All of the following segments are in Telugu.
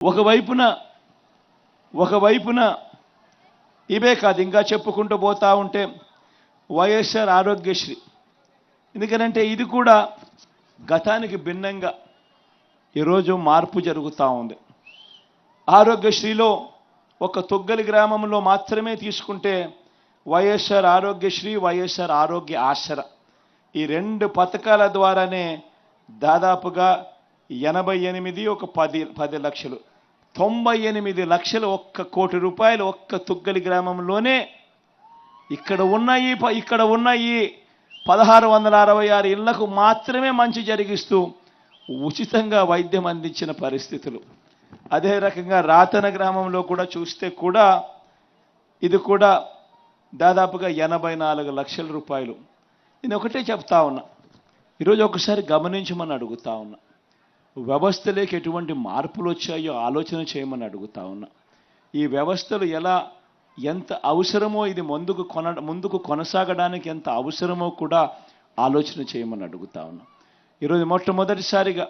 ఒకవైపున ఇవే కాదు, ఇంకా చెప్పుకుంటూ పోతా ఉంటే వైఎస్ఆర్ ఆరోగ్యశ్రీ. ఎందుకంటే ఇది కూడా గతానికి భిన్నంగా ఈరోజు మార్పు జరుగుతూ ఉంది. ఆరోగ్యశ్రీలో ఒక తొగ్గలి గ్రామంలో మాత్రమే తీసుకుంటే వైఎస్ఆర్ ఆరోగ్యశ్రీ, వైఎస్ఆర్ ఆరోగ్య ఆసరా, ఈ రెండు పథకాల ద్వారానే దాదాపుగా 88 ఒక 10 లక్షలు 98 లక్షలు, 1 కోటి రూపాయలు ఒక్క తొగ్గలి గ్రామంలోనే ఇక్కడ ఉన్న ఈ 1666 ఇళ్లకు మాత్రమే మంచి జరిగిస్తూ ఉచితంగా వైద్యం అందించిన పరిస్థితులు. అదే రకంగా రాతన గ్రామంలో కూడా చూస్తే కూడా ఇది కూడా దాదాపుగా 84 లక్షల రూపాయలు. నేను ఒకటే చెప్తా ఉన్నా, ఈరోజు ఒకసారి గమనించమని అడుగుతా ఉన్నా. వ్యవస్థలోకి ఎటువంటి మార్పులు వచ్చాయో ఆలోచన చేయమని అడుగుతా ఉన్నా. ఈ వ్యవస్థలు ఎంత అవసరమో, ఇది ముందుకు కొనసాగడానికి ఎంత అవసరమో కూడా ఆలోచన చేయమని అడుగుతా ఉన్నా. ఈరోజు మొట్టమొదటిసారిగా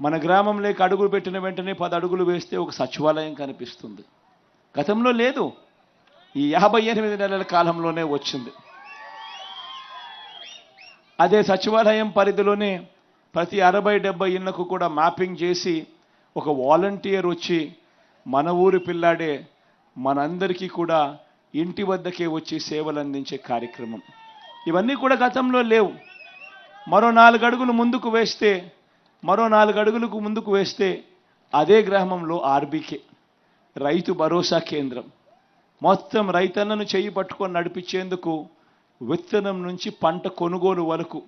మన గ్రామంలోకి అడుగులు పెట్టిన వెంటనే 10 అడుగులు వేస్తే ఒక సచివాలయం కనిపిస్తుంది. గతంలో లేదు, ఈ 58 నెలల కాలంలోనే వచ్చింది. అదే సచివాలయం పరిధిలోనే ప్రతి 60-70 ఇళ్లకు కూడా మ్యాపింగ్ చేసి ఒక వాలంటీర్ వచ్చి మన ఊరి పిల్లాడే మనందరికీ కూడా ఇంటి వద్దకే వచ్చి సేవలు అందించే కార్యక్రమం. ఇవన్నీ కూడా గతంలో లేవు. మరో 4 అడుగులు ముందుకు వేస్తే అదే గ్రామంలో ఆర్బీకే రైతు భరోసా కేంద్రం. మొత్తం రైతన్నను చేయి పట్టుకొని నడిపించేందుకు విత్తనం నుంచి పంట కొనుగోలు వరకు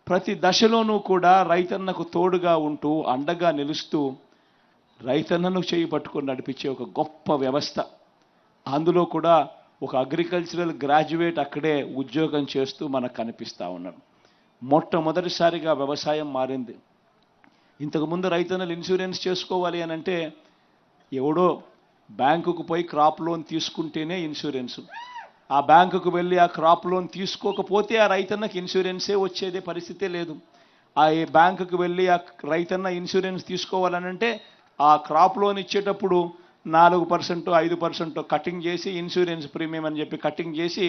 ప్రతి దశలోనూ కూడా రైతన్నకు తోడుగా ఉంటూ అండగా నిలుస్తూ రైతన్నను చేయి పట్టుకొని నడిపించే ఒక గొప్ప వ్యవస్థ. అందులో కూడా ఒక అగ్రికల్చరల్ గ్రాడ్యుయేట్ అక్కడే ఉద్యోగం చేస్తూ మనకు కనిపిస్తూ ఉన్నాడు. మొట్టమొదటిసారిగా వ్యవసాయం మారింది. ఇంతకుముందు రైతన్నలు ఇన్సూరెన్స్ చేసుకోవాలి అని అంటే ఎవడో బ్యాంకుకు పోయి క్రాప్ లోన్ తీసుకుంటేనే ఇన్సూరెన్సు. ఆ బ్యాంకుకు వెళ్ళి ఆ క్రాప్ లోన్ తీసుకోకపోతే ఆ రైతన్నకి ఇన్సూరెన్సే వచ్చేదే పరిస్థితే లేదు. ఆ బ్యాంకుకు వెళ్ళి ఆ రైతన్న ఇన్సూరెన్స్ తీసుకోవాలనంటే ఆ క్రాప్ లోన్ ఇచ్చేటప్పుడు 4%, 5% కటింగ్ చేసి ఇన్సూరెన్స్ ప్రీమియం అని చెప్పి కటింగ్ చేసి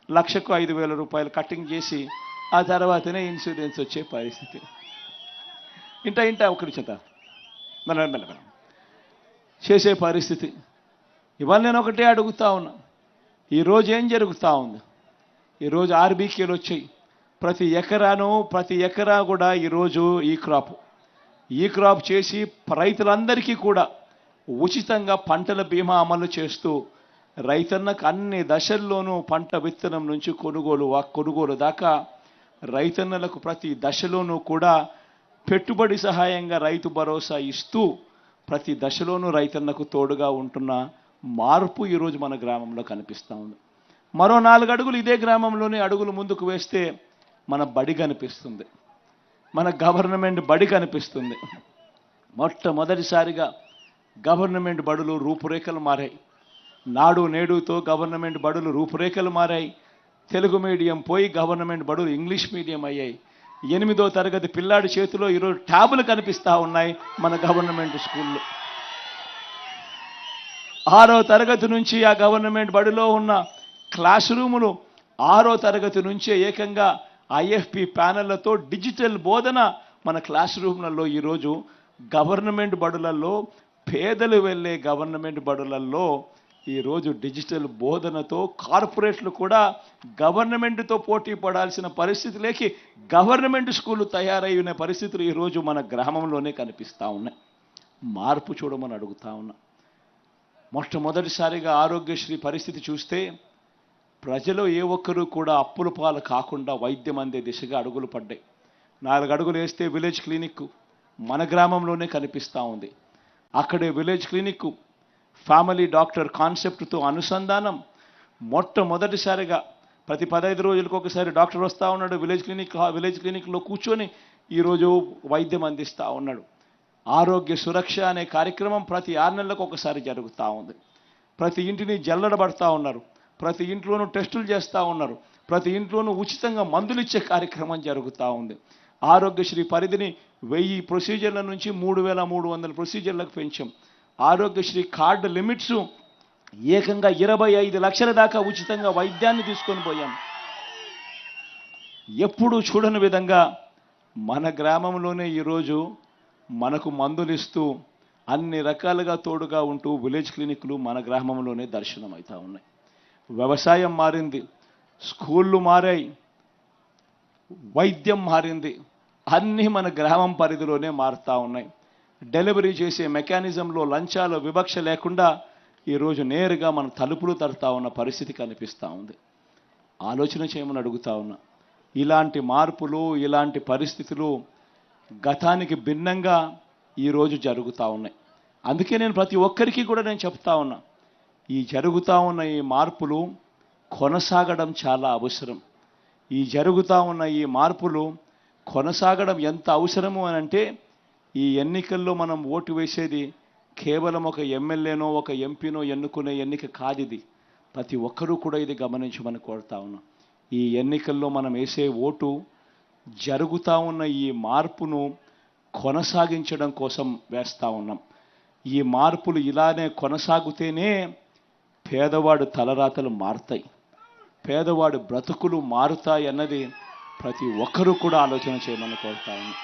1,05,000 రూపాయలు కటింగ్ చేసి ఆ తర్వాతనే ఇన్సూరెన్స్ వచ్చే పరిస్థితి. ఇంట ఒకరి చేత మెల్ల చేసే పరిస్థితి. ఇవాళ నేను ఒకటే అడుగుతా ఉన్నా, ఈరోజు ఏం జరుగుతూ ఉంది? ఈరోజు ఆర్బీకేలు వచ్చాయి. ప్రతి ఎకరా కూడా ఈరోజు ఈ క్రాప్ చేసి రైతులందరికీ కూడా ఉచితంగా పంటల బీమా అమలు చేస్తూ రైతన్నకు అన్ని దశల్లోనూ పంట విత్తనం నుంచి కొనుగోలు దాకా రైతన్నలకు ప్రతి దశలోనూ కూడా పెట్టుబడి సహాయంగా రైతు భరోసా ఇస్తూ ప్రతి దశలోనూ రైతన్నకు తోడుగా ఉంటున్న మార్పు ఈరోజు మన గ్రామంలో కనిపిస్తూ ఉంది. మరో 4 అడుగులు ఇదే గ్రామంలోనే అడుగులు ముందుకు వేస్తే మన బడి కనిపిస్తుంది, మన గవర్నమెంట్ బడి కనిపిస్తుంది. మొట్టమొదటిసారిగా గవర్నమెంట్ బడులు రూపురేఖలు మారాయి. నాడు నేడుతో గవర్నమెంట్ బడులు రూపురేఖలు మారాయి. తెలుగు మీడియం పోయి గవర్నమెంట్ బడులు ఇంగ్లీష్ మీడియం అయ్యాయి. 8వ తరగతి పిల్లాడి చేతిలో ఈరోజు ట్యాబులు కనిపిస్తూ ఉన్నాయి మన గవర్నమెంట్ స్కూల్లో. 6వ తరగతి నుంచి ఆ గవర్నమెంట్ బడిలో ఉన్న క్లాస్ రూములు 6వ తరగతి నుంచే ఏకంగా ఐఎఫ్పి ప్యానెళ్లతో డిజిటల్ బోధన మన క్లాస్ రూమ్లలో ఈరోజు గవర్నమెంట్ బడులలో, పేదలు వెళ్ళే గవర్నమెంట్ బడులలో ఈరోజు డిజిటల్ బోధనతో కార్పొరేట్లు కూడా గవర్నమెంట్తో పోటీ పడాల్సిన పరిస్థితిలోకి గవర్నమెంట్ స్కూళ్ళు తయారయ్యే పరిస్థితులు ఈరోజు మన గ్రామంలోనే కనిపిస్తూ ఉన్నాయి. మార్పు చూడమని అడుగుతా ఉన్నా. మొట్టమొదటిసారిగా ఆరోగ్యశ్రీ పరిస్థితి చూస్తే ప్రజలు ఏ ఒక్కరూ కూడా అప్పుల పాలు కాకుండా వైద్యం అందే దిశగా అడుగులు పడ్డాయి. 4 అడుగులు వేస్తే విలేజ్ క్లినిక్ మన గ్రామంలోనే కనిపిస్తూ ఉంది. అక్కడే విలేజ్ క్లినిక్ ఫ్యామిలీ డాక్టర్ కాన్సెప్ట్తో అనుసంధానం. మొట్టమొదటిసారిగా ప్రతి 15 రోజులకు ఒకసారి డాక్టర్ వస్తూ ఉన్నాడు విలేజ్ క్లినిక్లో కూర్చొని ఈరోజు వైద్యం అందిస్తూ ఉన్నాడు. ఆరోగ్య సురక్ష అనే కార్యక్రమం ప్రతి 6 నెలలకు ఒకసారి జరుగుతూ ఉంది. ప్రతి ఇంటిని జల్లడబడతా ఉన్నారు, ప్రతి ఇంట్లోనూ టెస్టులు చేస్తూ ఉన్నారు, ప్రతి ఇంట్లోనూ ఉచితంగా మందులు ఇచ్చే కార్యక్రమం జరుగుతూ ఉంది. ఆరోగ్యశ్రీ పరిధిని 1000 ప్రొసీజర్ల నుంచి 3300 ప్రొసీజర్లకు పెంచాం. ఆరోగ్యశ్రీ కార్డు లిమిట్స్ ఏకంగా 25 లక్షల దాకా ఉచితంగా వైద్యాన్ని తీసుకొని పోయాం. ఎప్పుడు చూడని విధంగా మన గ్రామంలోనే ఈరోజు మనకు మందులు ఇస్తూ అన్ని రకాలుగా తోడుగా ఉంటూ విలేజ్ క్లినిక్లు మన గ్రామంలోనే దర్శనమవుతా ఉన్నాయి. వ్యవసాయం మారింది, స్కూళ్ళు మారాయి, వైద్యం మారింది, అన్నీ మన గ్రామం పరిధిలోనే మారుతూ ఉన్నాయి. డెలివరీ చేసే మెకానిజంలో లంచాలు వివక్ష లేకుండా ఈరోజు నేరుగా మన తలుపులు తడతా ఉన్న పరిస్థితి కనిపిస్తూ ఉంది. ఆలోచన చేయమని అడుగుతా ఉన్నా. ఇలాంటి మార్పులు, ఇలాంటి పరిస్థితులు గతానికి భిన్నంగా ఈరోజు జరుగుతూ ఉన్నాయి. అందుకే నేను ప్రతి ఒక్కరికి కూడా నేను చెప్తా ఉన్నా, ఈ జరుగుతూ ఉన్న ఈ మార్పులు కొనసాగడం చాలా అవసరం. ఈ జరుగుతూ ఉన్న ఈ మార్పులు కొనసాగడం ఎంత అవసరము అని అంటే, ఈ ఎన్నికల్లో మనం ఓటు వేసేది కేవలం ఒక ఎమ్మెల్యేనో ఒక ఎంపీనో ఎన్నుకునే ఎన్నిక కాదు. ఇది ప్రతి ఒక్కరూ కూడా ఇది గమనించమని కోరుతా ఉన్నాం. ఈ ఎన్నికల్లో మనం వేసే ఓటు జరుగుతూ ఉన్న ఈ మార్పును కొనసాగించడం కోసం వేస్తూ ఉన్నాం. ఈ మార్పులు ఇలానే కొనసాగుతేనే పేదవాడు తలరాతలు మారుతాయి, పేదవాడు బ్రతుకులు మారుతాయి అన్నది ప్రతి ఒక్కరూ కూడా ఆలోచన చేయమని కోరుతా ఉన్నాం.